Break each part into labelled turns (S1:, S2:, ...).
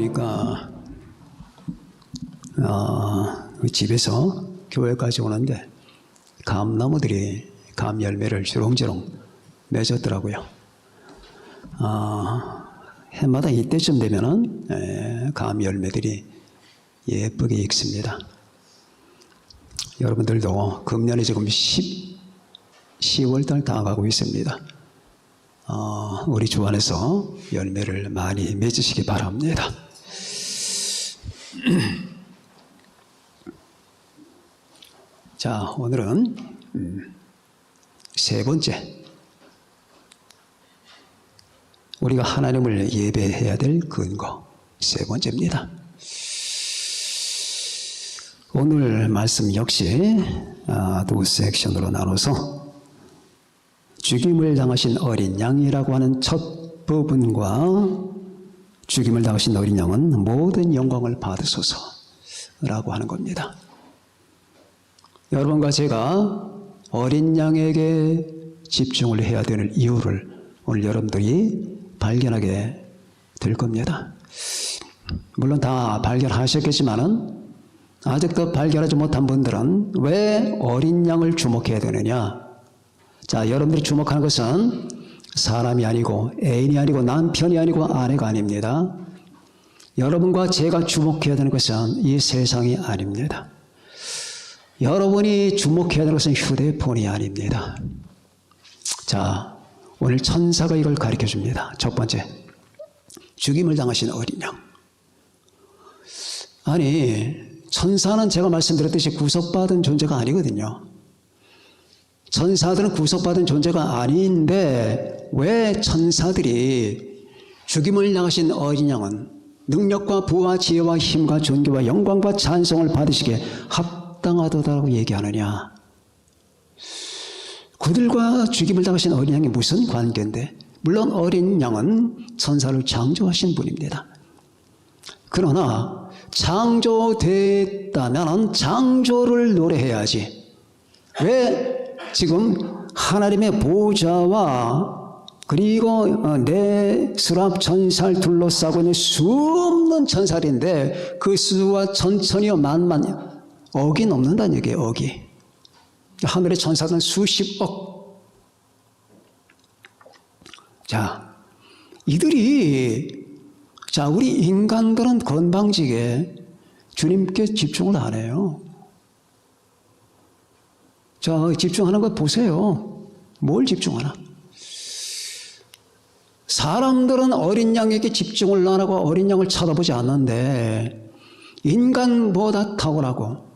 S1: 보니까 집에서 교회까지 오는데 감나무들이 감 열매를 주렁주렁 맺었더라고요. 해마다 이때쯤 되면은 감 열매들이 예쁘게 익습니다. 여러분들도 금년에 지금 10월달 다 가고 있습니다. 우리 주 안에서 열매를 많이 맺으시기 바랍니다. 자, 오늘은 세 번째, 우리가 하나님을 예배해야 될 근거, 세 번째입니다. 오늘 말씀 역시 두 섹션으로 나눠서 죽임을 당하신 어린 양이라고 하는 첫 부분과 죽임을 당하신 어린 양은 모든 영광을 받으소서라고 하는 겁니다. 여러분과 제가 어린 양에게 집중을 해야 되는 이유를 오늘 여러분들이 발견하게 될 겁니다. 물론 다 발견하셨겠지만은 아직도 발견하지 못한 분들은 왜 어린 양을 주목해야 되느냐? 자, 여러분들이 주목하는 것은 사람이 아니고 애인이 아니고 남편이 아니고 아내가 아닙니다. 여러분과 제가 주목해야 되는 것은 이 세상이 아닙니다. 여러분이 주목해야 되는 것은 휴대폰이 아닙니다. 자, 오늘 천사가 이걸 가르쳐 줍니다. 첫 번째, 죽임을 당하신 어린 양. 아니, 천사는 제가 말씀드렸듯이 구속받은 존재가 아니거든요. 천사들은 구속받은 존재가 아닌데 왜 천사들이 죽임을 당하신 어린 양은 능력과 부와 지혜와 힘과 존귀와 영광과 찬송을 받으시기에 합당하다고 얘기하느냐? 그들과 죽임을 당하신 어린 양이 무슨 관계인데? 물론 어린 양은 천사를 창조하신 분입니다. 그러나 창조됐다면 창조를 노래해야지. 왜 지금 하나님의 보좌와 그리고 내 수랍 천사를 둘러싸고 있는 수없는 천사들인데 그 수와 천천히요 만만 억이 넘는다는 얘기예요. 억이. 하늘의 천사들은 수십억. 자, 이들이 우리 인간들은 건방지게 주님께 집중을 안 해요. 자, 집중하는 것 보세요. 뭘 집중하나? 사람들은 어린 양에게 집중을 안 하고 어린 양을 쳐다보지 않는데 인간보다 탁월하고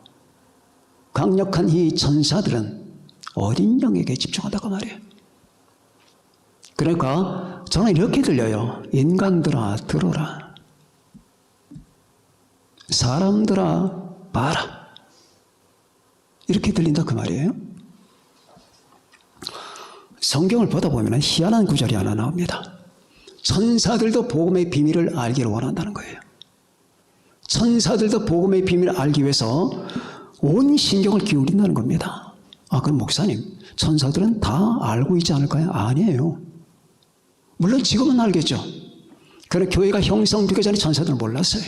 S1: 강력한 이 천사들은 어린 양에게 집중한다고 말이에요. 그러니까 저는 이렇게 들려요. 인간들아 들어라. 사람들아 봐라. 이렇게 들린다 그 말이에요. 성경을 보다 보면 희한한 구절이 하나 나옵니다. 천사들도 복음의 비밀을 알기를 원한다는 거예요. 천사들도 복음의 비밀을 알기 위해서 온 신경을 기울인다는 겁니다. 그럼 목사님, 천사들은 다 알고 있지 않을까요? 아니에요. 물론 지금은 알겠죠. 그러나 교회가 형성되기 전에 천사들은 몰랐어요.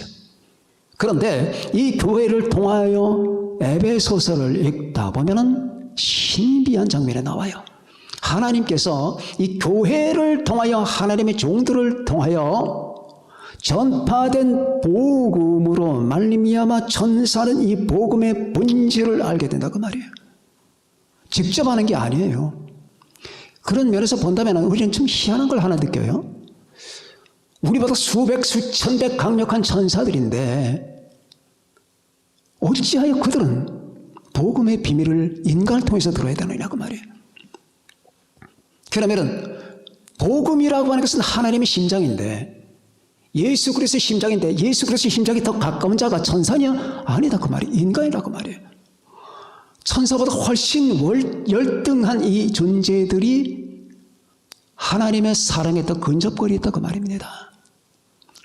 S1: 그런데 이 교회를 통하여 에베소서를 읽다 보면은 신비한 장면이 나와요. 하나님께서 이 교회를 통하여 하나님의 종들을 통하여 전파된 복음으로 말미암아 천사는 이 복음의 본질을 알게 된다 그 말이에요. 직접 하는 게 아니에요. 그런 면에서 본다면 우리는 좀 희한한 걸 하나 느껴요. 우리보다 수백 수천백 강력한 천사들인데 어찌하여 그들은 복음의 비밀을 인간을 통해서 들어야 되느냐 그 말이에요. 그러면은 복음이라고 하는 것은 하나님의 심장인데 예수 그리스도의 심장인데 예수 그리스도의 심장이 더 가까운 자가 천사냐? 아니다 그 말이에요. 인간이라고 말이에요. 천사보다 훨씬 열등한 이 존재들이 하나님의 사랑에 더 근접거리 있다 그 말입니다.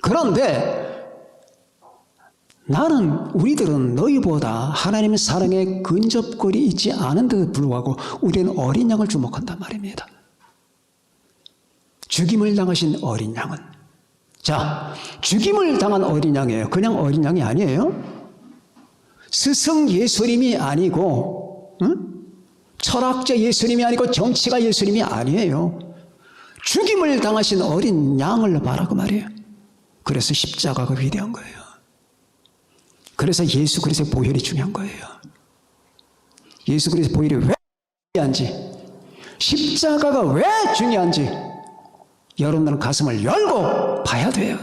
S1: 그런데 우리들은 너희보다 하나님의 사랑에 근접거리 있지 않은데도 불구하고 우리는 어린 양을 주목한단 말입니다. 죽임을 당하신 어린 양은 자, 죽임을 당한 어린 양이에요. 그냥 어린 양이 아니에요. 스승 예수님이 아니고, 철학자 예수님이 아니고, 정치가 예수님이 아니에요. 죽임을 당하신 어린 양을 말하고 말이에요. 그래서 십자가가 위대한 거예요. 그래서 예수 그리스도의 보혈이 중요한 거예요. 예수 그리스도의 보혈이 왜 중요한지, 십자가가 왜 중요한지 여러분들은 가슴을 열고 봐야 돼요.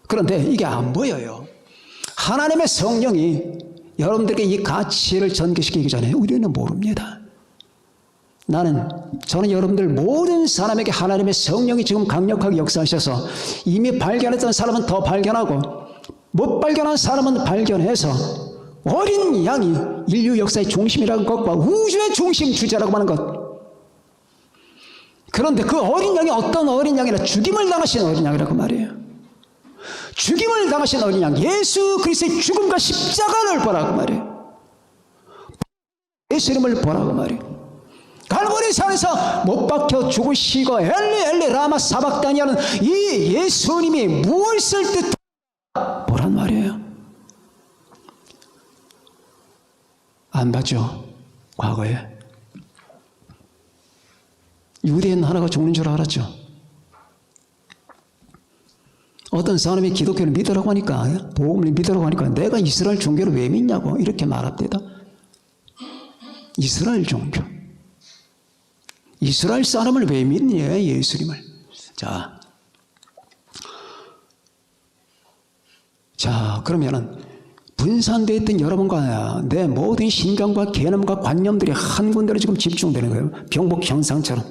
S1: 그런데 이게 안 보여요. 하나님의 성령이 여러분들에게 이 가치를 전개시키기 전에 우리는 모릅니다. 저는 여러분들 모든 사람에게 하나님의 성령이 지금 강력하게 역사하셔서 이미 발견했던 사람은 더 발견하고 못 발견한 사람은 발견해서 어린 양이 인류 역사의 중심이라는 것과 우주의 중심 주제라고 하는 것. 그런데 그 어린 양이 어떤 어린 양이라 죽임을 당하신 어린 양이라고 말이에요. 죽임을 당하신 어린 양, 예수 그리스도의 죽음과 십자가를 보라고 말이에요. 예수님을 보라고 말이에요. 갈보리 산에서 못 박혀 죽으시고 엘리 엘리 라마 사박다니 하는 이 예수님이 무엇을 뜻하는 보란 말이에요. 안 봤죠? 과거에 유대인 하나가 죽는 줄 알았죠. 어떤 사람이 기독교를 믿으라고 하니까, 복음을 믿으라고 하니까 내가 이스라엘 종교를 왜 믿냐고 이렇게 말합니다. 이스라엘 종교, 이스라엘 사람을 왜 믿냐, 예수님을. 자 그러면은 분산되어 있던 여러분과 내 모든 신경과 개념과 관념들이 한 군데로 지금 집중되는 거예요. 병복 현상처럼.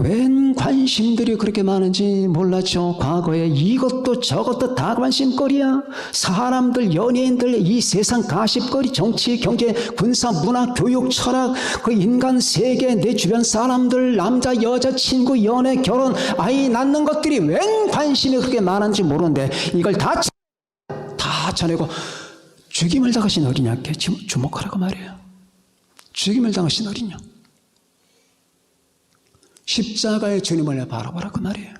S1: 웬 관심들이 그렇게 많은지 몰랐죠. 과거에 이것도 저것도 다 관심거리야. 사람들, 연예인들, 이 세상 가십거리, 정치, 경제, 군사, 문화, 교육, 철학, 그 인간 세계, 내 주변 사람들, 남자, 여자, 친구, 연애, 결혼, 아이 낳는 것들이 웬 관심이 그렇게 많은지 모르는데 이걸 다 쳐내고 죽임을 당하신 어린 양께 주목하라고 말해요. 죽임을 당하신 어린 양, 십자가의 주님을 바라보라고 말해요.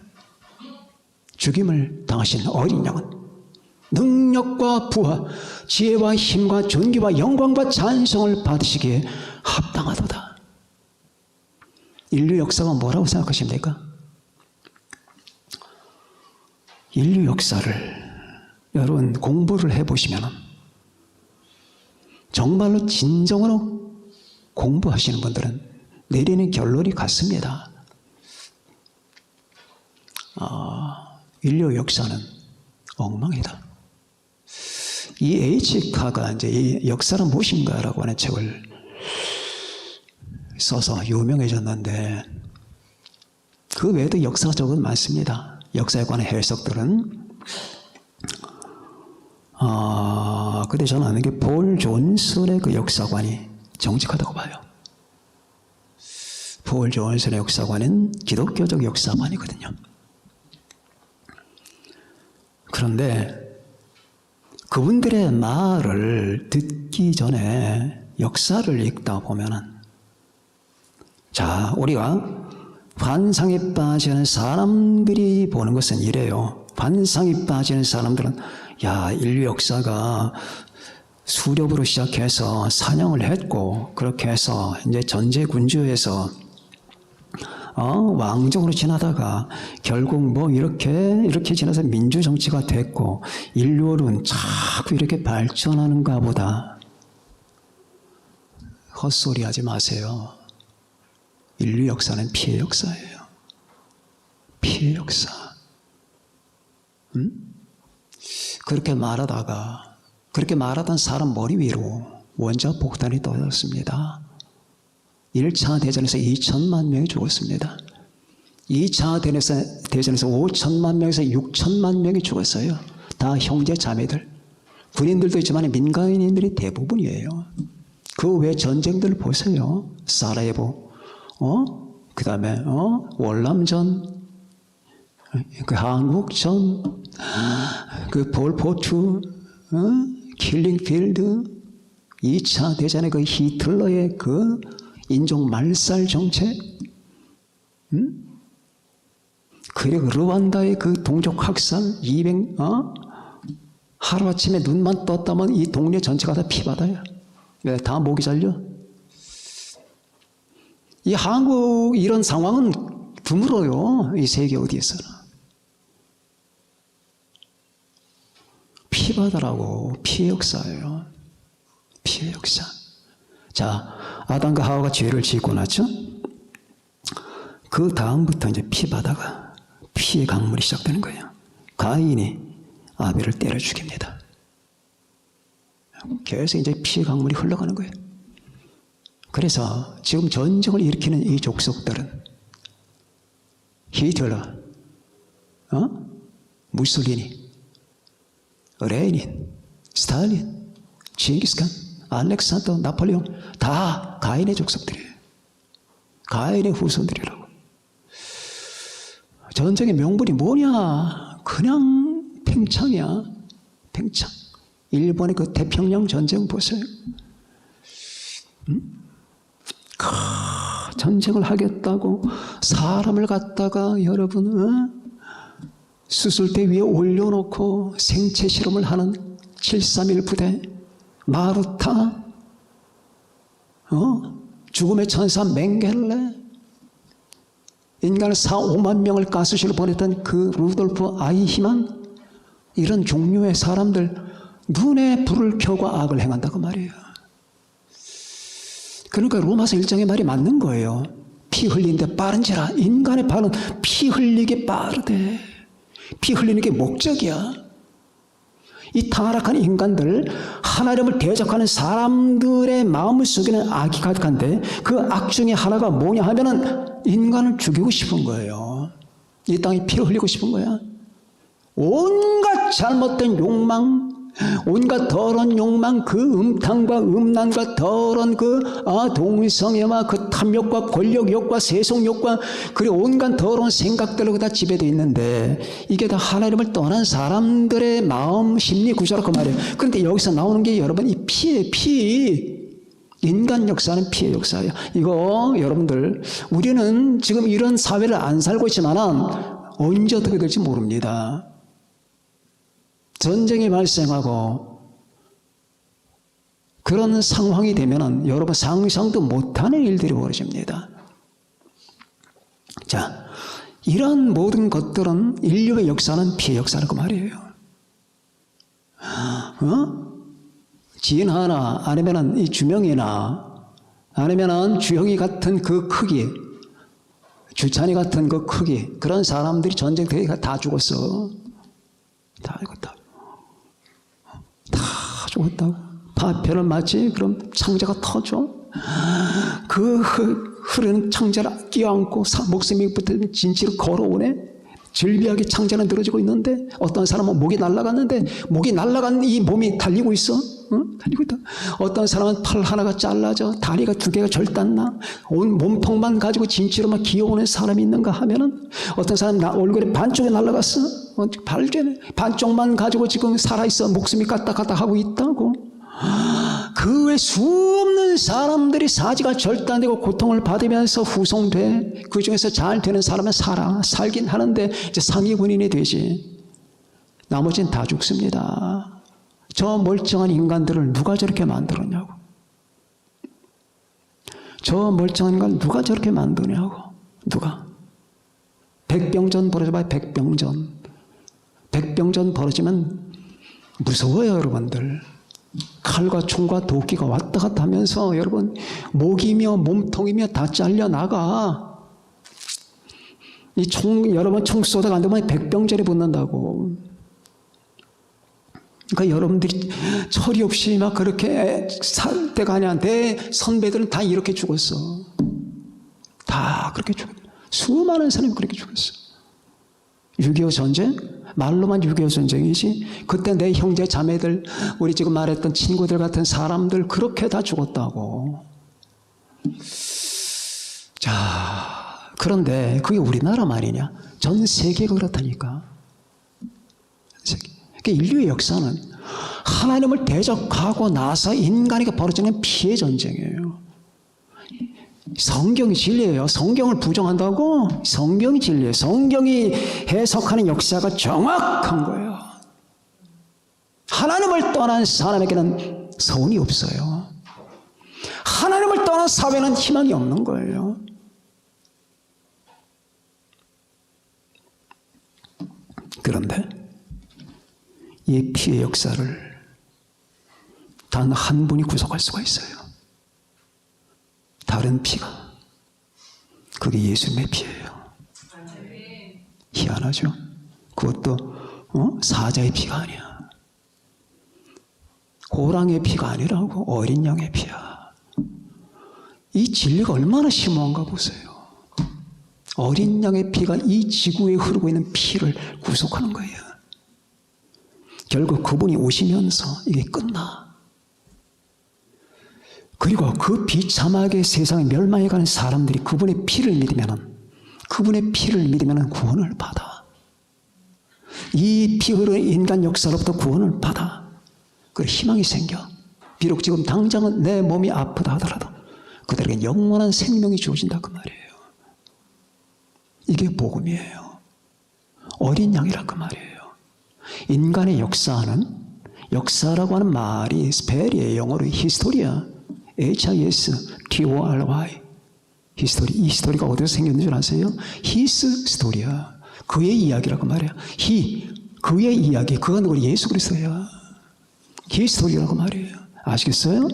S1: 죽임을 당하신 어린 양은 능력과 부하, 지혜와 힘과 존귀와 영광과 찬송을 받으시기에 합당하도다. 인류 역사가 뭐라고 생각하십니까? 인류 역사를 여러분 공부를 해보시면 정말로 진정으로 공부하시는 분들은 내리는 결론이 같습니다. 인류 역사는 엉망이다. 이 H카가 이제 이 역사는 무엇인가라고 하는 책을 써서 유명해졌는데 그 외에도 역사적은 많습니다. 역사에 관한 해석들은 근데 저는 아는 게 폴 존슨의 그 역사관이 정직하다고 봐요. 폴 존슨의 역사관은 기독교적 역사관이거든요. 그런데 그분들의 말을 듣기 전에 역사를 읽다 보면은, 자, 우리가 환상에 빠지는 사람들이 보는 것은 이래요. 환상에 빠지는 사람들은 야, 인류 역사가 수렵으로 시작해서 사냥을 했고 그렇게 해서 이제 전제군주에서 왕정으로 지나다가 결국 뭐 이렇게 지나서 민주정치가 됐고 인류는 자꾸 이렇게 발전하는가 보다. 헛소리 하지 마세요. 인류 역사는 피해 역사예요. 피해 역사. 그렇게 말하던 사람 머리 위로 원자 폭탄이 떨어졌습니다. 1차 대전에서 2천만 명이 죽었습니다. 2차 대전에서 5천만 명에서 6천만 명이 죽었어요. 다 형제 자매들. 군인들도 있지만 민간인들이 대부분이에요. 그 외 전쟁들 보세요. 사라예보, 그 다음에 월남전, 그 한국전, 그 폴포트, 킬링필드, 2차 대전의 그 히틀러의 그 인종 말살 정책, 그리고 르완다의 그 동족 학살 200, 하루아침에 눈만 떴다면 이 동네 전체가 다 피바다야. 왜? 다 목이 잘려. 이 한국 이런 상황은 드물어요. 이 세계 어디에서나. 피바다라고. 피의 역사예요. 피의 역사. 자, 아담과 하와가 죄를 짓고 났죠? 그 다음부터 이제 피바다가, 피의 강물이 시작되는 거예요. 가인이 아벨을 때려 죽입니다. 계속 이제 피의 강물이 흘러가는 거예요. 그래서 지금 전쟁을 일으키는 이 족속들은 히틀러, 무솔리니, 레닌, 스탈린, 징기스칸, 알렉산더, 나폴레옹 다 가인의 족속들이에요. 가인의 후손들이라고. 전쟁의 명분이 뭐냐? 그냥 팽창이야. 팽창. 일본의 그 태평양 전쟁 보세요. 전쟁을 하겠다고 사람을 갖다가 여러분 수술대 위에 올려놓고 생체 실험을 하는 731 부대, 마루타, 죽음의 천사 맹겔레, 인간을 4, 5만 명을 가스실로 보냈던 그 루돌프 아이히만, 이런 종류의 사람들 눈에 불을 켜고 악을 행한다고 말이에요. 그러니까 로마서 1장의 말이 맞는 거예요. 피 흘리는데 빠른지라. 인간의 발은 피 흘리기 빠르대. 피 흘리는 게 목적이야. 이 타락한 인간들, 하나님을 대적하는 사람들의 마음 속에는 악이 가득한데 그 악 중에 하나가 뭐냐 하면은 인간을 죽이고 싶은 거예요. 이 땅에 피를 흘리고 싶은 거야. 온갖 잘못된 욕망, 온갖 더러운 욕망, 그 음탕과 음란과 더러운 그 동성애와 그 탐욕과 권력욕과 세속욕과 그리고 온갖 더러운 생각들로 다 지배되어 있는데 이게 다 하나님을 떠난 사람들의 마음 심리 구조라고 말이에요. 그런데 여기서 나오는 게 여러분 이 피예요. 피. 인간 역사는 피의 역사예요. 이거 여러분들 우리는 지금 이런 사회를 안 살고 있지만은 언제 어떻게 될지 모릅니다. 전쟁이 발생하고 그런 상황이 되면은 여러분 상상도 못하는 일들이 벌어집니다. 자, 이런 모든 것들은 인류의 역사는 피의 역사라고 말이에요. 진하나 아니면은 이 주명이나 아니면은 주형이 같은 그 크기, 주찬이 같은 그 크기, 그런 사람들이 전쟁 때 다 죽었어. 다 죽었다. 다 죽었다고. 파편을 맞지? 그럼 창자가 터져. 그 흐르는 창자를 끼어안고 목숨이 붙은 진치를 걸어오네. 즐비하게 창자는 늘어지고 있는데 어떤 사람은 목이 날아갔는데 목이 날아간 이 몸이 달리고 있어. 달리고 있다. 어떤 사람은 팔 하나가 잘라져 다리가 2개가 절단나 온 몸통만 가지고 진치로만 기어오는 사람이 있는가 하면은 어떤 사람은 얼굴에 반쪽이 날아갔어. 반쪽만 가지고 지금 살아있어. 목숨이 까딱까딱 하고 있다고. 그 외 수없는 사람들이 사지가 절단되고 고통을 받으면서 후송돼. 그 중에서 잘 되는 사람은 살긴 하는데 이제 상위 군인이 되지. 나머지는 다 죽습니다. 저 멀쩡한 인간들을 누가 저렇게 만들었냐고. 저 멀쩡한 인간을 누가 저렇게 만드냐고. 누가. 백병전 벌어져봐요. 백병전 벌어지면 무서워요 여러분들. 칼과 총과 도끼가 왔다 갔다 하면서 여러분 목이며 몸통이며 다 잘려나가. 이 총 여러분 총 쏘다가 안 되면 백병전에 붙는다고. 그러니까 여러분들이 철이 없이 막 그렇게 살 때가 아니야. 내 선배들은 다 이렇게 죽었어. 다 그렇게 죽었어. 수많은 사람이 그렇게 죽었어. 6.25 전쟁? 말로만 6.25 전쟁이지 그때 내 형제 자매들 우리 지금 말했던 친구들 같은 사람들 그렇게 다 죽었다고. 자, 그런데 그게 우리나라 말이냐? 전 세계가 그렇다니까. 그러니까 인류의 역사는 하나님을 대적하고 나서 인간에게 벌어지는 피해 전쟁이에요. 성경이 진리예요. 성경을 부정한다고? 성경이 진리예요. 성경이 해석하는 역사가 정확한 거예요. 하나님을 떠난 사람에게는 소원이 없어요. 하나님을 떠난 사회는 희망이 없는 거예요. 그런데 이 피의 역사를 단 한 분이 구속할 수가 있어요. 다른 피가. 그게 예수님의 피예요. 희한하죠? 그것도 사자의 피가 아니야. 호랑이의 피가 아니라고. 어린 양의 피야. 이 진리가 얼마나 심오한가 보세요. 어린 양의 피가 이 지구에 흐르고 있는 피를 구속하는 거예요. 결국 그분이 오시면서 이게 끝나. 그리고 그 비참하게 세상에 멸망해가는 사람들이 그분의 피를 믿으면 구원을 받아. 이 피 흐르는 인간 역사로부터 구원을 받아. 그리고 희망이 생겨. 비록 지금 당장은 내 몸이 아프다 하더라도 그들에게 영원한 생명이 주어진다 그 말이에요. 이게 복음이에요. 어린 양이라 그 말이에요. 인간의 역사라고 하는 말이 스펠이에요. 영어로 히스토리야. HISTORY. 히스토리. 이 히스토리가 어디서 생겼는 줄 아세요? 히스 스토리야. 그의 이야기라고 말이야. 그의 이야기. 그가 누구? 예수 그리스도야. 히스토리라고 말이에요. 아시겠어요?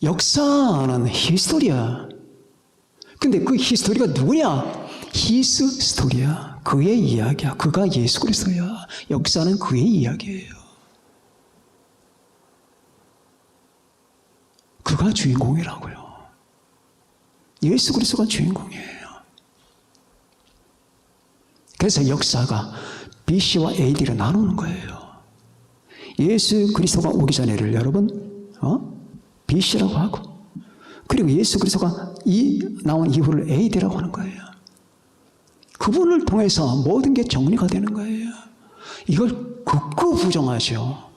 S1: 역사는 히스토리야. 근데 그 히스토리가 누구냐? 히스 스토리야. 그의 이야기야. 그가 예수 그리스도야. 역사는 그의 이야기예요. 그가 주인공이라고요. 예수 그리스도가 주인공이에요. 그래서 역사가 BC와 AD로 나누는 거예요. 예수 그리스도가 오기 전에를 여러분 BC라고 하고, 그리고 예수 그리스도가 나온 이후를 AD라고 하는 거예요. 그분을 통해서 모든 게 정리가 되는 거예요. 이걸 극구 부정하죠.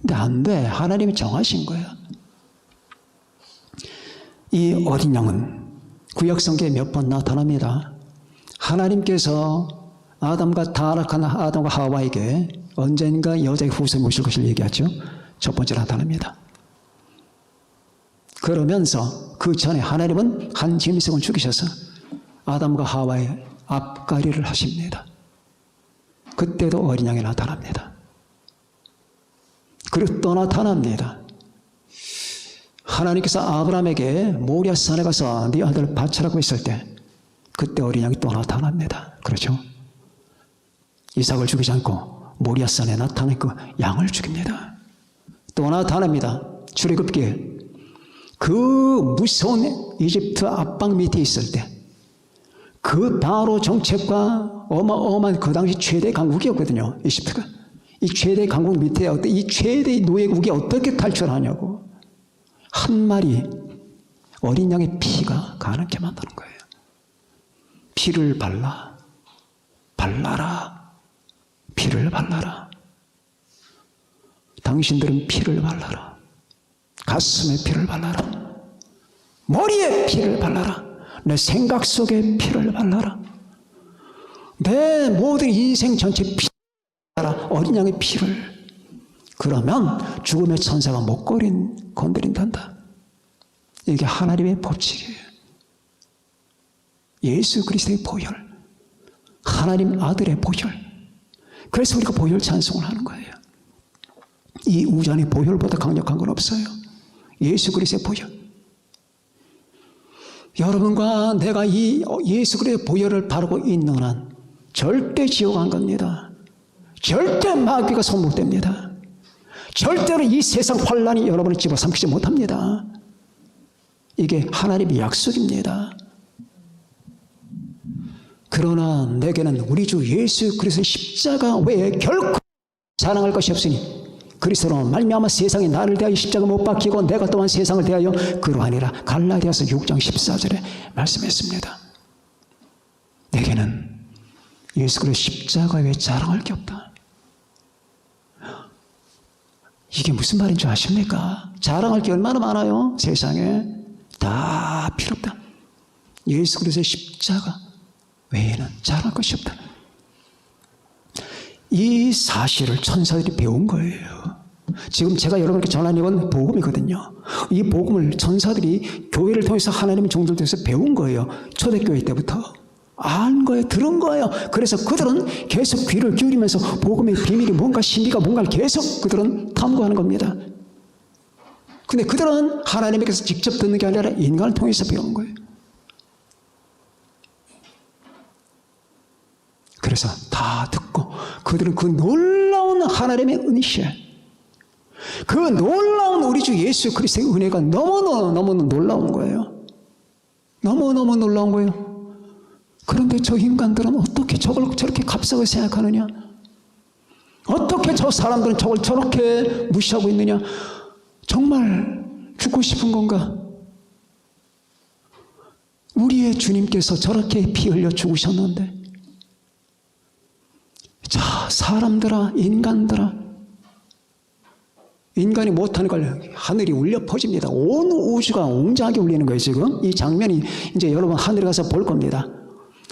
S1: 근데 안 돼. 하나님이 정하신 거야. 이 어린 양은 구약성경에 몇 번 나타납니다. 하나님께서 아담과 타락한 아담과 하와에게 언젠가 여자의 후손이 오실 것을 얘기하죠. 첫 번째 나타납니다. 그러면서 그 전에 하나님은 한 짐승을 죽이셔서 아담과 하와의 앞가리를 하십니다. 그때도 어린 양이 나타납니다. 그리고 또 나타납니다. 하나님께서 아브라함에게 모리아산에 가서 네 아들을 바치라고 했을 때 그때 어린 양이 또 나타납니다. 그렇죠? 이삭을 죽이지 않고 모리아산에 나타난 그 양을 죽입니다. 또 나타납니다. 출애굽기에 그 무서운 이집트 압박 밑에 있을 때 그 바로 정책과 어마어마한 그 당시 최대 강국이었거든요. 이집트가. 이 최대 강국 밑에 이 최대의 노예국이 어떻게 탈출하냐고. 한 마리 어린 양의 피가 가능케 만드는 거예요. 피를 발라라. 피를 발라라. 당신들은 피를 발라라. 가슴에 피를 발라라. 머리에 피를 발라라. 내 생각 속에 피를 발라라. 내 모든 인생 전체 피를 발라라. 어린 양의 피를. 그러면 죽음의 천사가 못 건드린단다. 이게 하나님의 법칙이에요. 예수 그리스도의 보혈. 하나님 아들의 보혈. 그래서 우리가 보혈 찬송을 하는 거예요. 이 우전의 보혈보다 강력한 건 없어요. 예수 그리스도의 보혈. 여러분과 내가 이 예수 그리스도의 보혈을 바르고 있는 한 절대 지옥 안 갑니다. 절대 마귀가 손 못 댑니다. 절대로 이 세상 환란이 여러분을 집어삼키지 못합니다. 이게 하나님의 약속입니다. 그러나 내게는 우리 주 예수 그리스도의 십자가 외에 결코 자랑할 것이 없으니 그리스도로 말미암아 세상이 나를 대하여 십자가 못 박히고 내가 또한 세상을 대하여 그러하니라. 갈라디아서 6장 14절에 말씀했습니다. 내게는 예수 그리스도 십자가 외에 자랑할 게 없다. 이게 무슨 말인 줄 아십니까? 자랑할 게 얼마나 많아요, 세상에. 다 필요 없다. 예수 그리스도의 십자가 외에는 잘할 것이 없다. 이 사실을 천사들이 배운 거예요. 지금 제가 여러분께 전하는 건 복음이거든요. 이 복음을 천사들이 교회를 통해서 하나님의 종들 통해서 배운 거예요. 초대교회 때부터. 안 거예요. 들은 거예요. 그래서 그들은 계속 귀를 기울이면서 복음의 비밀이 뭔가 신비가 뭔가를 계속 그들은 탐구하는 겁니다. 근데 그들은 하나님에게서 직접 듣는 게 아니라 인간을 통해서 배운 거예요. 그래서 다 듣고 그들은 그 놀라운 하나님의 은혜시에 그 놀라운 우리 주 예수 그리스도의 은혜가 너무너무 놀라운 거예요. 너무너무 놀라운 거예요. 그런데 저 인간들은 어떻게 저걸 저렇게 값싸게 생각하느냐? 어떻게 저 사람들은 저걸 저렇게 무시하고 있느냐? 정말 죽고 싶은 건가? 우리의 주님께서 저렇게 피 흘려 죽으셨는데 자, 사람들아, 인간들아, 인간이 못하는 걸 하늘이 울려 퍼집니다. 온 우주가 웅장하게 울리는 거예요. 지금 이 장면이 이제 여러분 하늘에 가서 볼 겁니다.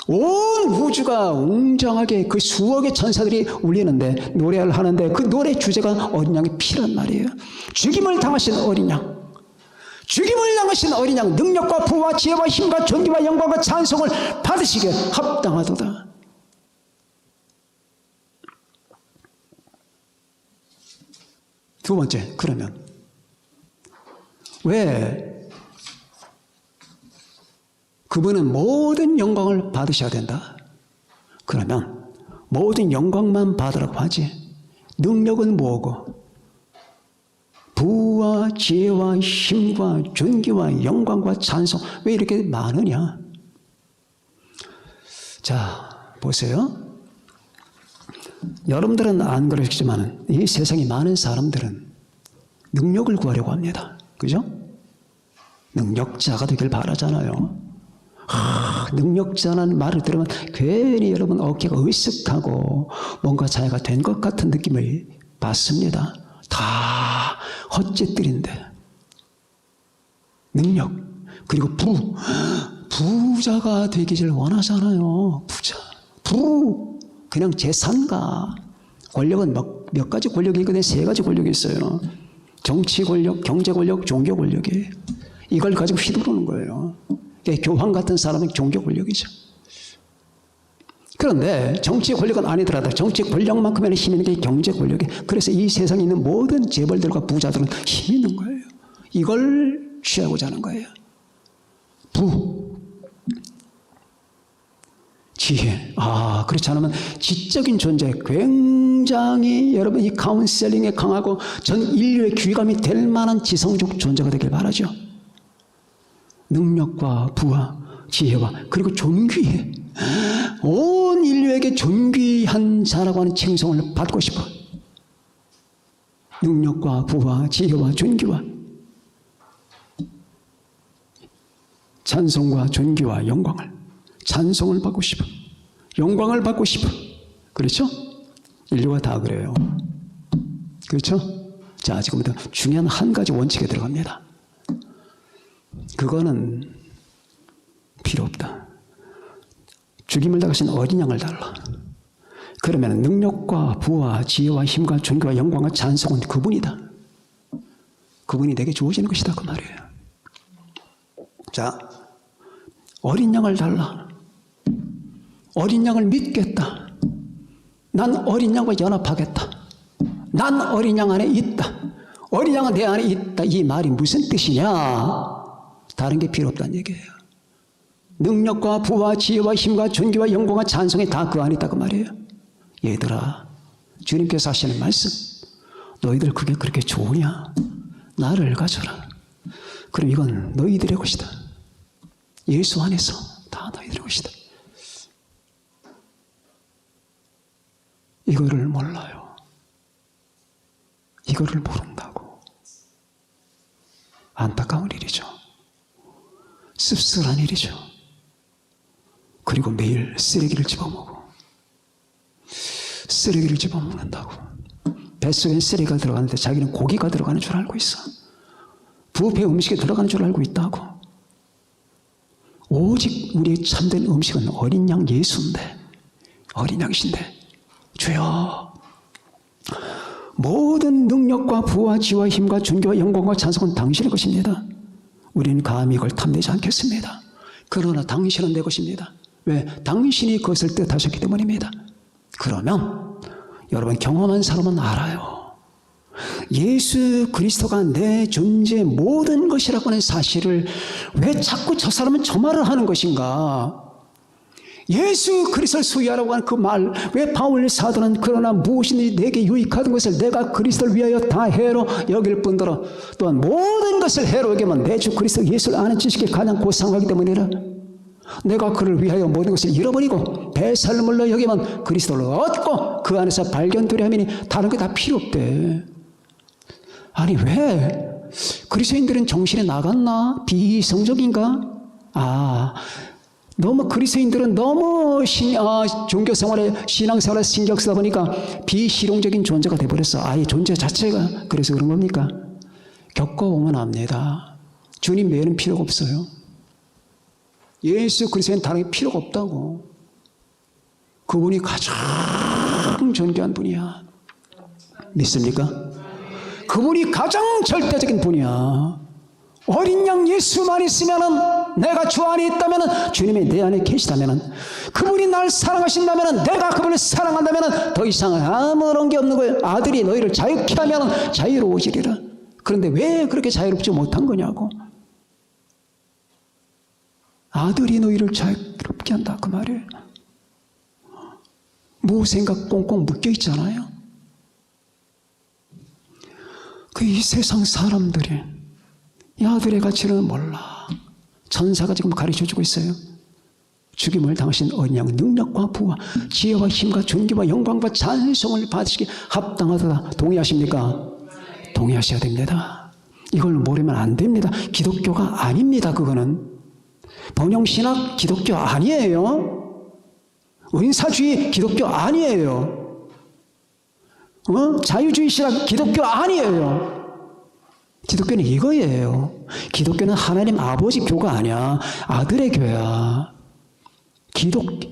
S1: 온 우주가 웅장하게 그 수억의 천사들이 울리는데 노래를 하는데 그 노래 주제가 어린 양의 피란 말이에요. 죽임을 당하신 어린 양, 죽임을 당하신 어린 양, 능력과 부와 지혜와 힘과 존귀와 영광과 찬송을 받으시기에 합당하도다. 두 번째, 그러면 왜 그분은 모든 영광을 받으셔야 된다? 그러면 모든 영광만 받으라고 하지 능력은 뭐고 부와 지혜와 힘과 존귀와 영광과 찬송 왜 이렇게 많으냐? 자, 보세요. 여러분들은 안 그러시지만 이 세상에 많은 사람들은 능력을 구하려고 합니다. 그죠? 능력자가 되길 바라잖아요. 능력자라는 말을 들으면 괜히 여러분 어깨가 으쓱하고 뭔가 자기가 된 것 같은 느낌을 받습니다. 다 헛짓들인데 능력 그리고 부자가 되기를 원하잖아요. 그냥 재산가 권력은 몇 가지 권력이 있거든요. 세 가지 권력이 있어요. 정치 권력, 경제 권력, 종교 권력이에요. 이걸 가지고 휘두르는 거예요. 교황 같은 사람은 종교 권력이죠. 그런데 정치 권력은 아니더라도 정치 권력만큼의 힘이 있는 게 경제 권력이에요. 그래서 이 세상에 있는 모든 재벌들과 부자들은 힘이 있는 거예요. 이걸 취하고자 하는 거예요. 지혜. 그렇지 않으면 지적인 존재, 굉장히 여러분 이 카운셀링에 강하고 전 인류의 귀감이 될 만한 지성적 존재가 되길 바라죠. 능력과 부와 지혜와 그리고 존귀해. 온 인류에게 존귀한 자라고 하는 칭송을 받고 싶어. 능력과 부와 지혜와 존귀와 찬송과 존귀와 영광을 찬송을 받고 싶어. 영광을 받고 싶어. 그렇죠? 인류가 다 그래요. 그렇죠? 자, 지금부터 중요한 한 가지 원칙에 들어갑니다. 그거는 필요 없다. 죽임을 당하신 어린 양을 달라. 그러면 능력과 부와 지혜와 힘과 존귀와 영광과 찬송은 그분이다. 그분이 내게 주어지는 것이다. 그 말이에요. 자, 어린 양을 달라. 어린 양을 믿겠다. 난 어린 양과 연합하겠다. 난 어린 양 안에 있다. 어린 양은 내 안에 있다. 이 말이 무슨 뜻이냐? 다른 게 필요 없다는 얘기예요. 능력과 부와 지혜와 힘과 존귀와 영광과 찬송이 다 그 안에 있다고 말이에요. 얘들아, 주님께서 하시는 말씀, 너희들 그게 그렇게 좋으냐? 나를 가져라. 그럼 이건 너희들의 것이다. 예수 안에서 다 너희들의 것이다. 이거를 몰라요. 이거를 모른다고. 안타까운 일이죠. 씁쓸한 일이죠. 그리고 매일 쓰레기를 집어먹고 쓰레기를 집어먹는다고. 뱃속엔 쓰레기가 들어가는데 자기는 고기가 들어가는 줄 알고 있어. 부페 음식에 들어가는 줄 알고 있다고. 오직 우리의 참된 음식은 어린 양 예수인데, 어린 양이신데, 주여, 모든 능력과 부와 지와 힘과 존귀와 영광과 찬송은 당신의 것입니다. 우리는 감히 이걸 탐내지 않겠습니다. 그러나 당신은 내 것입니다. 왜? 당신이 그것을 뜻하셨기 때문입니다. 그러면 여러분, 경험한 사람은 알아요. 예수 그리스도가 내 존재의 모든 것이라고 하는 사실을 왜 자꾸 저 사람은 저 말을 하는 것인가? 예수 그리스도를 소유하라고 하는 그 말, 왜 바울 사도는 그러나 무엇이든지 내게 유익하던 것을 내가 그리스도를 위하여 다 해로 여길 뿐더러 또한 모든 것을 해로 여기면 내 주 그리스도 예수를 아는 지식이 가장 고상하기 때문이라. 내가 그를 위하여 모든 것을 잃어버리고 배설물로 여기면 그리스도를 얻고 그 안에서 발견되려 하면 다른 게 다 필요 없대. 아니, 왜 그리스도인들은 정신이 나갔나? 비이성적인가? 너무 그리스도인들은 너무 종교생활에 신앙생활에 신경 쓰다 보니까 비실용적인 존재가 돼버렸어. 아예 존재 자체가. 그래서 그런 겁니까? 겪어보면 압니다. 주님 외에는 필요가 없어요. 예수 그리스도는 다른 게 필요가 없다고. 그분이 가장 존귀한 분이야. 믿습니까? 그분이 가장 절대적인 분이야. 어린 양 예수만 있으면은, 내가 주 안에 있다면은, 주님이 내 안에 계시다면은, 그분이 날 사랑하신다면은, 내가 그분을 사랑한다면은 더 이상 아무런 게 없는 거예요. 아들이 너희를 자유케 하면은 자유로워지리라. 그런데 왜 그렇게 자유롭지 못한 거냐고. 아들이 너희를 자유롭게 한다 그 말이에요. 무생각 꽁꽁 묶여 있잖아요. 이 세상 사람들이 이 아들의 가치를 몰라. 천사가 지금 가르쳐주고 있어요. 죽임을 당하신 어린 양 능력과 부와 지혜와 힘과 존귀와 영광과 찬송을 받으시기 합당하다. 동의하십니까? 동의하셔야 됩니다. 이걸 모르면 안 됩니다. 기독교가 아닙니다. 그거는 번영신학 기독교 아니에요. 은사주의 기독교 아니에요. 자유주의 신학 기독교 아니에요. 기독교는 이거예요. 기독교는 하나님 아버지 교가 아니야. 아들의 교야.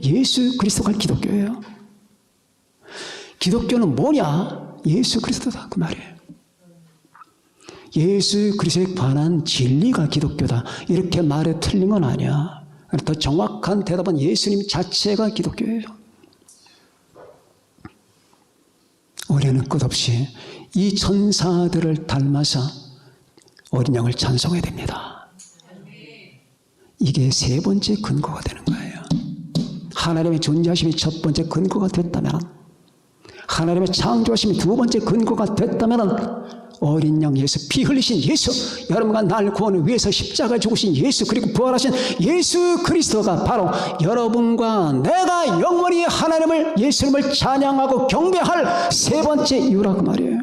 S1: 예수 그리스도가 기독교예요. 기독교는 뭐냐? 예수 그리스도다 그 말이에요. 예수 그리스도에 관한 진리가 기독교다. 이렇게 말해 틀린 건 아니야. 더 정확한 대답은 예수님 자체가 기독교예요. 우리는 끝없이 이 천사들을 닮아서 어린 양을 찬송해야 됩니다. 이게 세 번째 근거가 되는 거예요. 하나님의 존재하심이 첫 번째 근거가 됐다면, 하나님의 창조하심이 두 번째 근거가 됐다면, 어린 양 예수, 피 흘리신 예수, 여러분과 날 구원을 위해서 십자가에 죽으신 예수, 그리고 부활하신 예수 그리스도가 바로 여러분과 내가 영원히 하나님을, 예수님을 찬양하고 경배할 세 번째 이유라고 말이에요.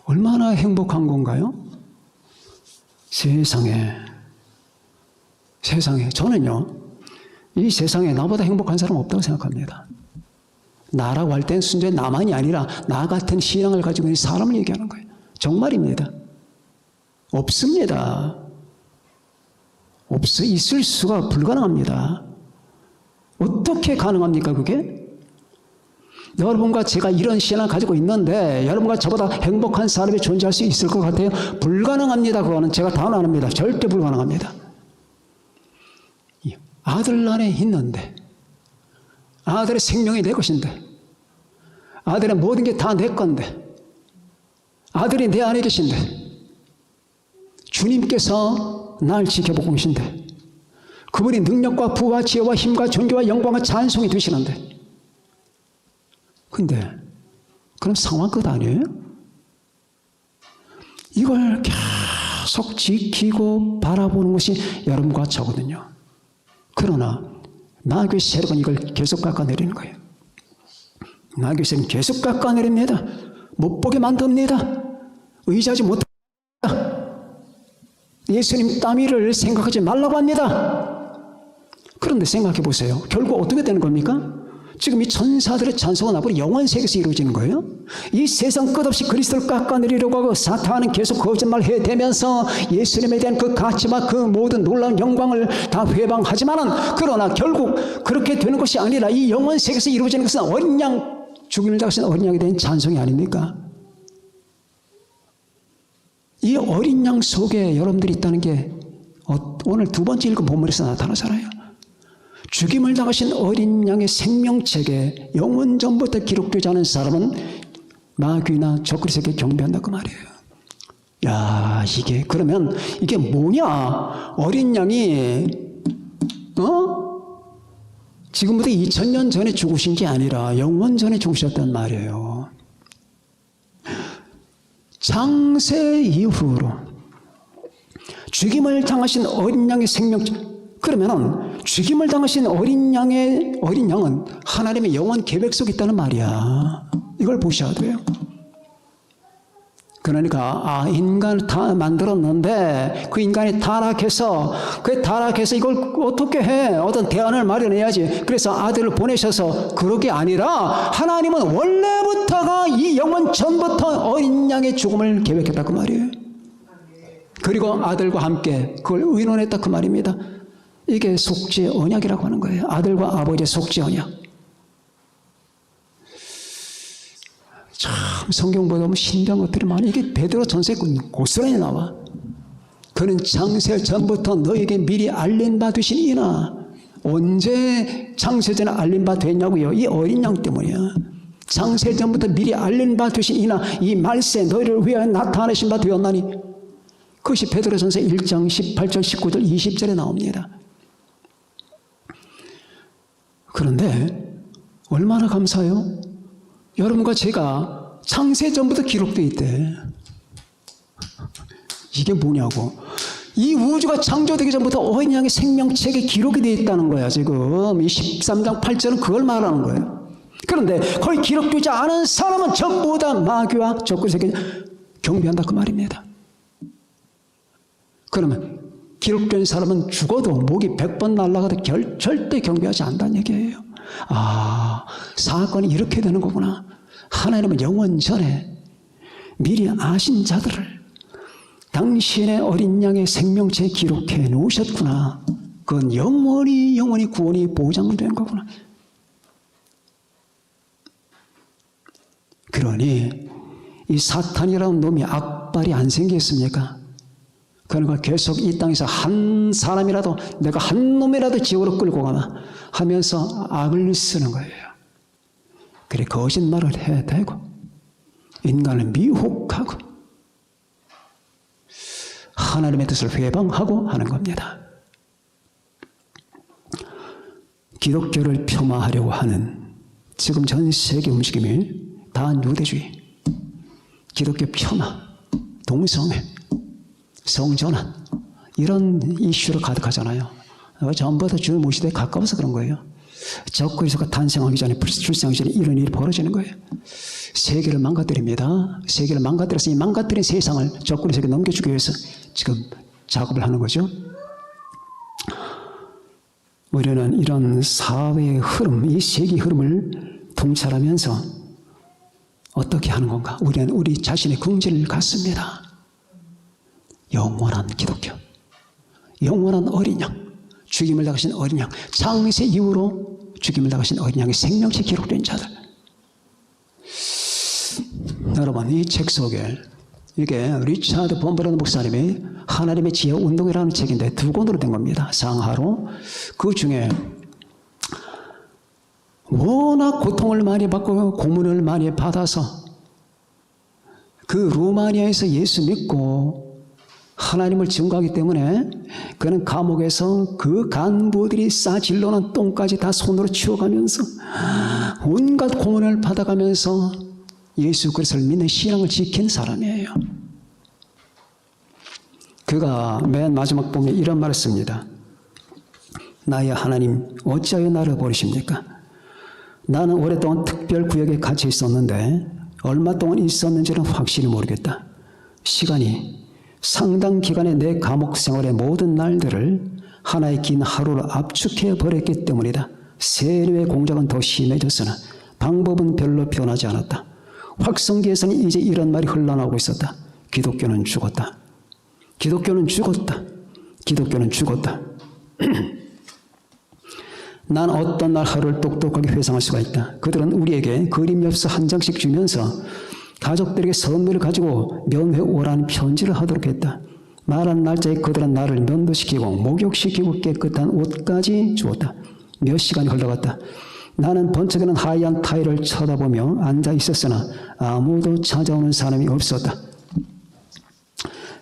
S1: 얼마나 행복한 건가요? 세상에 저는요, 이 세상에 나보다 행복한 사람 없다고 생각합니다. 나라고 할 땐 순전히 나만이 아니라 나 같은 신앙을 가지고 있는 사람을 얘기하는 거예요. 정말입니다. 없습니다. 있을 수가 불가능합니다. 어떻게 가능합니까 그게? 여러분과 제가 이런 신앙을 가지고 있는데 여러분과 저보다 행복한 사람이 존재할 수 있을 것 같아요? 불가능합니다. 그거는 제가 단언합니다. 절대 불가능합니다. 아들 안에 있는데, 아들의 생명이 내 것인데, 아들의 모든 게 다 내 건데, 아들이 내 안에 계신데, 주님께서 날 지켜보고 계신데, 그분이 능력과 부와 지혜와 힘과 존귀와 영광과 찬송이 되시는데, 근데 그럼 상황 끝 아니에요? 이걸 계속 지키고 바라보는 것이 여러분과 저거든요. 그러나 나교회 세력은 이걸 계속 깎아내리는 거예요. 나교회 세력은 계속 깎아내립니다. 못 보게 만듭니다. 의지하지 못합니다. 예수님 따위를 생각하지 말라고 합니다. 그런데 생각해 보세요. 결국 어떻게 되는 겁니까? 지금 이 천사들의 찬송은 앞으로 영원 세계에서 이루어지는 거예요. 이 세상 끝없이 그리스도를 깎아내리려고 하고 사탄은 계속 거짓말 해대면서 예수님에 대한 그 가치와 그 모든 놀라운 영광을 다 회방하지만은, 그러나 결국 그렇게 되는 것이 아니라 이 영원 세계에서 이루어지는 것은 어린 양, 죽임을 당하신 어린 양에 대한 찬송이 아닙니까? 이 어린 양 속에 여러분들이 있다는 게 오늘 두 번째 읽은 본문에서 나타나잖아요. 죽임을 당하신 어린 양의 생명책에 영원 전부터 기록되지 않은 사람은 마귀나 적그리스도에게 경배한다 그 말이에요. 야, 그러면 이게 뭐냐? 어린 양이 지금부터 2000년 전에 죽으신 게 아니라 영원 전에 죽으셨단 말이에요. 창세 이후로 죽임을 당하신 어린 양의 생명책, 그러면은 죽임을 당하신 어린 양은 하나님의 영원 계획 속에 있다는 말이야. 이걸 보셔야 돼요. 그러니까 인간을 다 만들었는데 그 인간이 타락해서 이걸 어떻게 해? 어떤 대안을 마련해야지. 그래서 아들을 보내셔서, 그러게 아니라 하나님은 원래부터가 이 영원 전부터 어린 양의 죽음을 계획했다 그 말이에요. 그리고 아들과 함께 그걸 의논했다 그 말입니다. 이게 속죄 언약이라고 하는 거예요. 아들과 아버지의 속죄 언약. 참 성경보다 너무 신비한 것들이 많아. 이게 베드로 전서에 고스란히 나와. 그는 창세 전부터 너에게 미리 알린 바 되신 이나. 언제 창세 전에 알린 바 됐냐고요? 이 어린 양 때문이야. 창세 전부터 미리 알린 바 되신 이나 이 말세 너희를 위하여 나타내신 바 되었나니. 그것이 베드로 전서 1장 18절 19절 20절에 나옵니다. 그런데 얼마나 감사해요? 여러분과 제가 창세 전부터 기록되어 있대. 이게 뭐냐고. 이 우주가 창조되기 전부터 어린 양의 생명책에 기록이 되어 있다는 거야. 지금 이 13장 8절은 그걸 말하는 거예요. 그런데 거기 기록되지 않은 사람은 전부 다 마귀와 적그리스도에게 경배한다 그 말입니다. 그러면 기록된 사람은 죽어도 목이 100번 날아가도 절대 경배하지 않는다는 얘기예요. 사건이 이렇게 되는 거구나. 하나님은 영원 전에 미리 아신 자들을 당신의 어린 양의 생명체에 기록해 놓으셨구나. 그건 영원히 구원이 보장된 거구나. 그러니 이 사탄이라는 놈이 악발이 안 생겼습니까? 그러니까 계속 이 땅에서 한 사람이라도, 내가 한 놈이라도 지옥으로 끌고 가나 하면서 악을 쓰는 거예요. 그래 거짓말을 해대고 인간을 미혹하고 하나님의 뜻을 회방하고 하는 겁니다. 기독교를 폄하하려고 하는 지금 전 세계 움직임이 다 유대주의, 기독교 폄하, 동성애, 성전환 이런 이슈로 가득하잖아요. 전부 다 주의 모시대에 가까워서 그런 거예요. 적그리스도가 탄생하기 전에, 출생하기 전에 이런 일이 벌어지는 거예요. 세계를 망가뜨립니다. 세계를 망가뜨려서 이 망가뜨린 세상을 적그리스도에게 넘겨주기 위해서 지금 작업을 하는 거죠. 우리는 이런 사회의 흐름, 이 세계 흐름을 통찰하면서 어떻게 하는 건가? 우리는 우리 자신의 긍지를 갖습니다. 영원한 기독교, 영원한 어린 양, 죽임을 당하신 어린 양, 창세 이후로 죽임을 당하신 어린 양의 생명체 기록된 자들. 여러분, 이 책 속에 이게 리차드 본브라는 목사님이 하나님의 지혜 운동이라는 책인데 2권으로 된 겁니다. 상하로. 그 중에 워낙 고통을 많이 받고 고문을 많이 받아서 그 루마니아에서 예수 믿고 하나님을 증거하기 때문에 그는 감옥에서 그 간부들이 싸질러놓은 똥까지 다 손으로 치워가면서 온갖 고문을 받아가면서 예수 그리스도를 믿는 신앙을 지킨 사람이에요. 그가 맨 마지막 부분에 이런 말을 씁니다. 나의 하나님 어찌하여 나를 버리십니까? 나는 오랫동안 특별 구역에 갇혀 있었는데 얼마 동안 있었는지는 확실히 모르겠다. 시간이 상당 기간의 내 감옥 생활의 모든 날들을 하나의 긴 하루로 압축해 버렸기 때문이다. 세뇌의 공작은 더 심해졌으나 방법은 별로 변하지 않았다. 확성기에서는 이제 이런 말이 흘러나오고 있었다. 기독교는 죽었다. 기독교는 죽었다. 기독교는 죽었다. 난 어떤 날 하루를 똑똑하게 회상할 수가 있다. 그들은 우리에게 그림 엽서 한 장씩 주면서 가족들에게 선물을 가지고 면회 오라는 편지를 하도록 했다. 말한 날짜에 그들은 나를 면도시키고 목욕시키고 깨끗한 옷까지 주었다. 몇 시간이 흘러갔다. 나는 번쩍이는 하얀 타일을 쳐다보며 앉아 있었으나 아무도 찾아오는 사람이 없었다.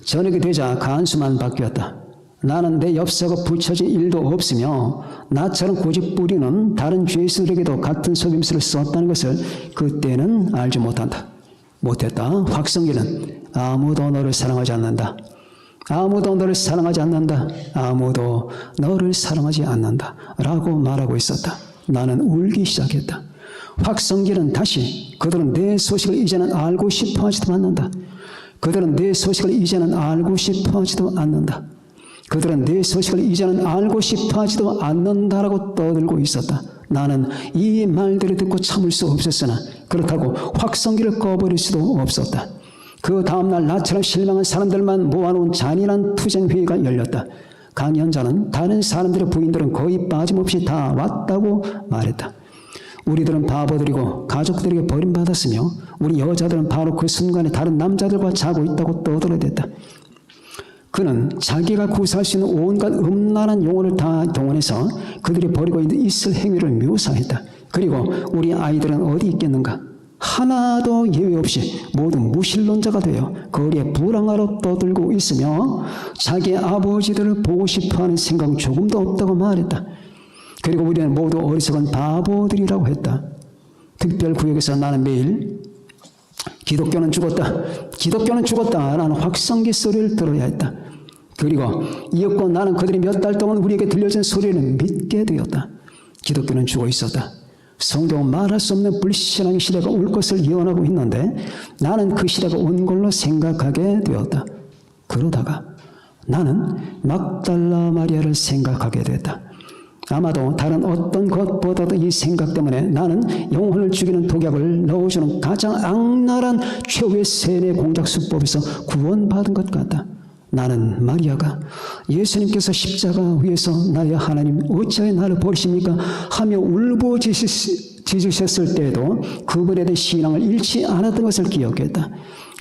S1: 저녁이 되자 간수만 바뀌었다. 나는 내 엽서가 붙여진 일도 없으며 나처럼 고집부리는 다른 죄수들에게도 같은 속임수를 썼다는 것을 그때는 알지 못했다. 확성기는 아무도 너를 사랑하지 않는다. 아무도 너를 사랑하지 않는다. 아무도 너를 사랑하지 않는다. 라고 말하고 있었다. 나는 울기 시작했다. 확성기는 다시 그들은 내 소식을 이제는 알고 싶어 하지도 않는다. 그들은 내 소식을 이제는 알고 싶어 하지도 않는다. 그들은 내 소식을 이제는 알고 싶어 하지도 않는다라고 떠들고 있었다. 나는 이 말들을 듣고 참을 수 없었으나 그렇다고 확성기를 꺼버릴 수도 없었다. 그 다음날 나처럼 실망한 사람들만 모아놓은 잔인한 투쟁회의가 열렸다. 강연자는 다른 사람들의 부인들은 거의 빠짐없이 다 왔다고 말했다. 우리들은 바보들이고 가족들에게 버림받았으며 우리 여자들은 바로 그 순간에 다른 남자들과 자고 있다고 떠들어댔다. 그는 자기가 구사할 수 있는 온갖 음란한 용어를 다 동원해서 그들이 벌이고 있을 행위를 묘사했다. 그리고 우리 아이들은 어디 있겠는가? 하나도 예외 없이 모두 무신론자가 되어 거리에 불황하러 떠들고 있으며 자기 아버지들을 보고 싶어하는 생각은 조금도 없다고 말했다. 그리고 우리는 모두 어리석은 바보들이라고 했다. 특별구역에서 나는 매일 기독교는 죽었다. 기독교는 죽었다. 라는 확성기 소리를 들어야 했다. 그리고 이윽고 나는 그들이 몇 달 동안 우리에게 들려준 소리를 믿게 되었다. 기독교는 죽어 있었다. 성경은 말할 수 없는 불신앙의 시대가 올 것을 예언하고 있는데 나는 그 시대가 온 걸로 생각하게 되었다. 그러다가 나는 막달라 마리아를 생각하게 됐다. 아마도 다른 어떤 것보다도 이 생각 때문에 나는 영혼을 죽이는 독약을 넣어주는 가장 악랄한 최후의 세뇌 공작 수법에서 구원받은 것 같다. 나는 마리아가 예수님께서 십자가 위에서 나의 하나님 어찌하여 나를 버리십니까? 하며 울부짖으셨을 때에도 그분에 대한 신앙을 잃지 않았던 것을 기억했다.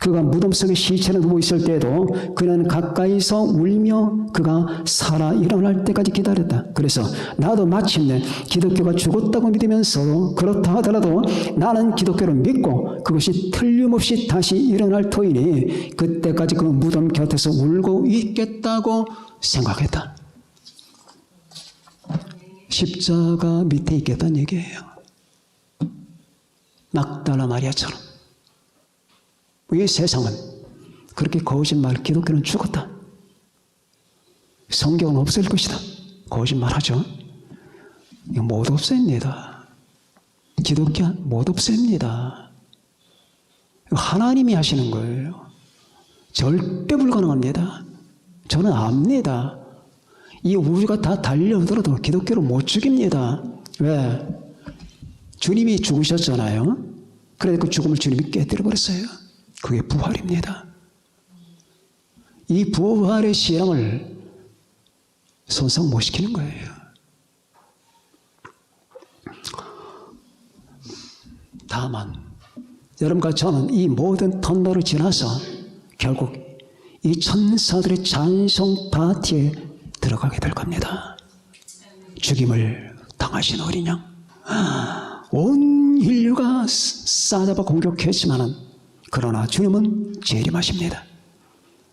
S1: 그가 무덤 속에 시체로 누워 있을 때에도 그는 가까이서 울며 그가 살아 일어날 때까지 기다렸다. 그래서 나도 마침내 기독교가 죽었다고 믿으면서 그렇다 하더라도 나는 기독교를 믿고 그것이 틀림없이 다시 일어날 터이니 그때까지 그 무덤 곁에서 울고 있겠다고 생각했다. 십자가 밑에 있겠다는 얘기예요. 막달라 마리아처럼. 이 세상은 그렇게 거짓말, 기독교는 죽었다. 성경은 없을 것이다. 거짓말하죠. 이거 못 없앱니다. 기독교 못 없앱니다. 하나님이 하시는 거예요. 절대 불가능합니다. 저는 압니다. 이 우주가 다 달려들어도 기독교를 못 죽입니다. 왜? 주님이 죽으셨잖아요. 그래서 그 죽음을 주님이 깨뜨려버렸어요. 그게 부활입니다. 이 부활의 신앙을 손상 못 시키는 거예요. 다만 여러분과 저는 이 모든 터널을 지나서 결국 이 천사들의 찬송 파티에 들어가게 될 겁니다. 죽임을 당하신 어린 양. 온 인류가 싸잡아 공격했지만은 그러나 주님은 재림하십니다.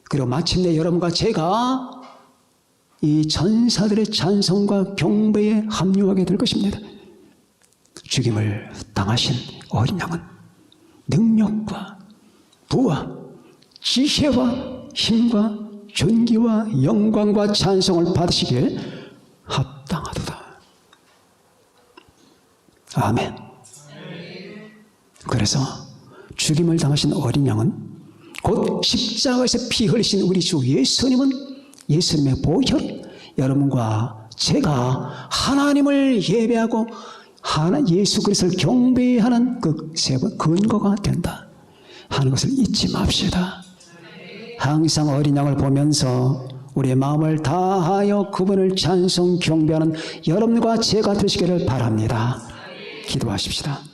S1: 그리고 마침내 여러분과 제가 이 천사들의 찬송과 경배에 합류하게 될 것입니다. 죽임을 당하신 어린 양은 능력과 부와 지혜와 힘과 존귀와 영광과 찬송을 받으시기에 합당하도다. 아멘. 그래서 죽임을 당하신 어린 양은 곧 십자가에서 피 흘리신 우리 주 예수님은 예수님의 보혈 여러분과 제가 하나님을 예배하고 예수 그리스도를 경배하는 그 세 번 근거가 된다 하는 것을 잊지 맙시다. 항상 어린 양을 보면서 우리의 마음을 다하여 그분을 찬송 경배하는 여러분과 제가 되시기를 바랍니다. 기도하십시다.